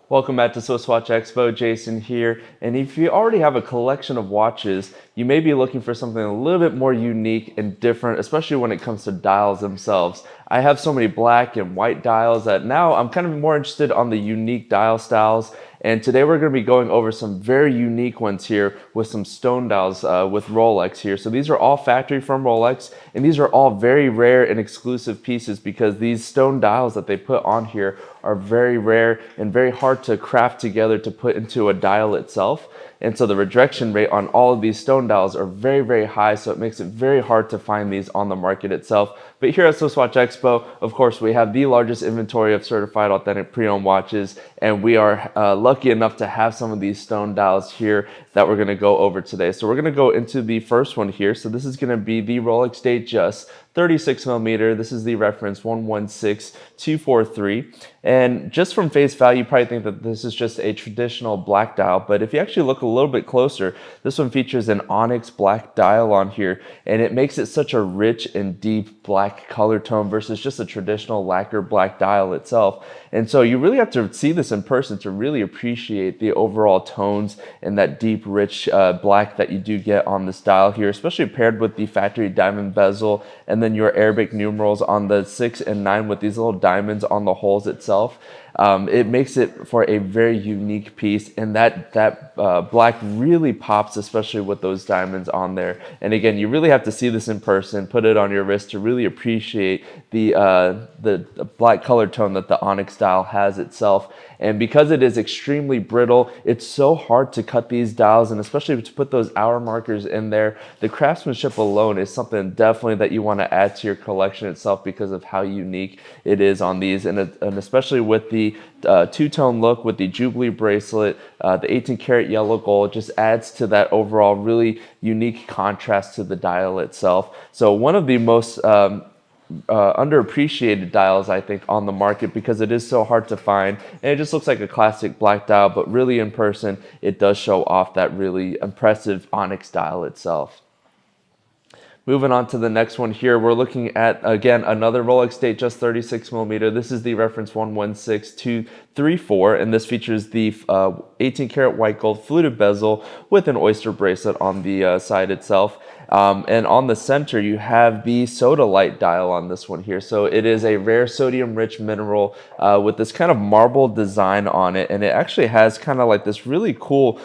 Welcome back to Swiss Watch Expo. Jason here. And if you already have a collection of watches, you may be looking for something a little bit more unique and different, especially when it comes to dials themselves. I have so many black and white dials that now I'm kind of more interested on the unique dial styles. And today we're going to be going over some very unique ones here with some stone dials with Rolex here. So these are all factory from Rolex, and these are all very rare and exclusive pieces because these stone dials that they put on here are very rare and very hard to craft together to put into a dial itself. And so the rejection rate on all of these stone dials are very, very high, so it makes it very hard to find these on the market itself. But here at Swiss Watch Expo, of course, we have the largest inventory of certified authentic pre-owned watches, and we are lucky enough to have some of these stone dials here that we're going to go over today. So we're going to go into the first one here. So this is going to be the Rolex Datejust 36 millimeter. This is the reference 116243. And just from face value, you probably think that this is just a traditional black dial. But if you actually look a little bit closer, this one features an onyx black dial on here. And it makes it such a rich and deep black color tone versus just a traditional lacquer black dial itself. And so you really have to see this in person to really appreciate the overall tones and that deep, rich black that you do get on this dial here, especially paired with the factory diamond bezel and then your Arabic numerals on the 6 and 9 with these little diamonds on the holes itself. It makes it for a very unique piece, and that black really pops, especially with those diamonds on there. And again, you really have to see this in person, put it on your wrist to really appreciate the black color tone that the Onyx dial has itself. And because it is extremely brittle, it's so hard to cut these dials, and especially to put those hour markers in there. The craftsmanship alone is something definitely that you want to add to your collection itself because of how unique it is on these, and especially with the two-tone look with the Jubilee bracelet, the 18-karat yellow gold just adds to that overall really unique contrast to the dial itself. So one of the most underappreciated dials, I think, on the market because it is so hard to find, and it just looks like a classic black dial, but really in person it does show off that really impressive onyx dial itself. Moving on to the next one here, we're looking at, again, another Rolex Datejust 36 millimeter. This is the reference 116234, and this features the 18-karat white gold fluted bezel with an oyster bracelet on the side itself. And on the center, you have the Sodalite dial on this one here. So it is a rare sodium-rich mineral with this kind of marble design on it, and it actually has kind of like this really cool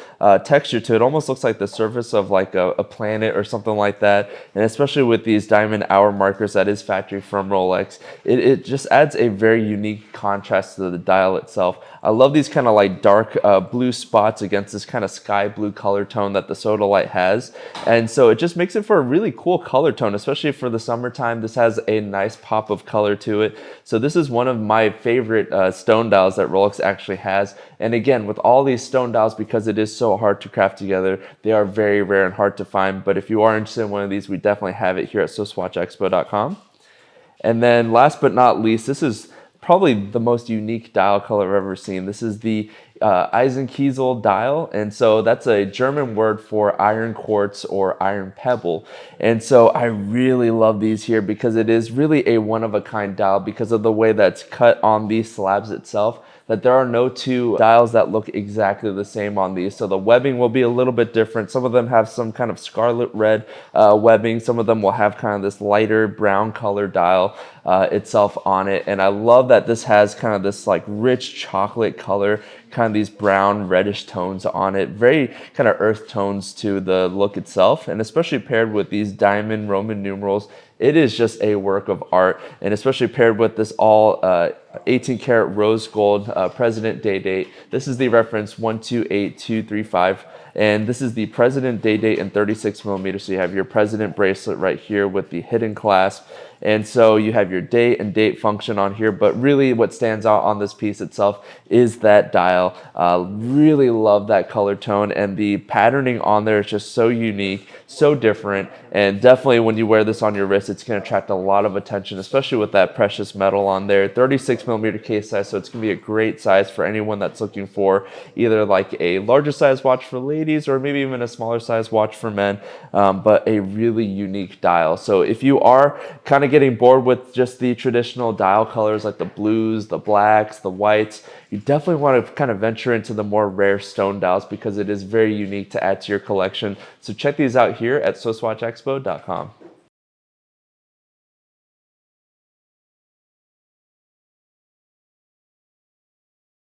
texture to it. It almost looks like the surface of like a planet or something like that. And especially with these diamond hour markers that is factory from Rolex, it just adds a very unique contrast to the dial itself. I love these kind of like dark blue spots against this kind of sky blue color tone that the Sodalite has. And so it just makes it for a really cool color tone, especially for the summertime. This has a nice pop of color to it. So this is one of my favorite stone dials that Rolex actually has. And again, with all these stone dials, because it is so hard to craft together, they are very rare and hard to find. But if you are interested in one of these, we definitely have it here at SwissWatchExpo.com. And then last but not least, this is probably the most unique dial color I've ever seen. This is the Eisenkiesel dial, and so that's a German word for iron quartz or iron pebble. And so I really love these here because it is really a one-of-a-kind dial because of the way that's cut on these slabs itself, that there are no two dials that look exactly the same on these. So the webbing will be a little bit different. Some of them have some kind of scarlet red webbing. Some of them will have kind of this lighter brown color dial itself on it. And I love that this has kind of this like rich chocolate color, kind of these brown reddish tones on it, very kind of earth tones to the look itself, and especially paired with these diamond Roman numerals, it is just a work of art. And especially paired with this all 18-karat rose gold President Day date. This is the reference 128235. And this is the President Day date in 36 millimeters. So you have your President bracelet right here with the hidden clasp. And so you have your date and date function on here. But really what stands out on this piece itself is that dial. Really love that color tone. And the patterning on there is just so unique, so different. And definitely when you wear this on your wrist, it's going to attract a lot of attention, especially with that precious metal on there. 36 millimeter case size. So it's going to be a great size for anyone that's looking for either like a larger size watch for ladies or maybe even a smaller size watch for men, but a really unique dial. So if you are kind of getting bored with just the traditional dial colors like the blues, the blacks, the whites, you definitely want to kind of venture into the more rare stone dials because it is very unique to add to your collection. So check these out here at SwissWatchExpo.com.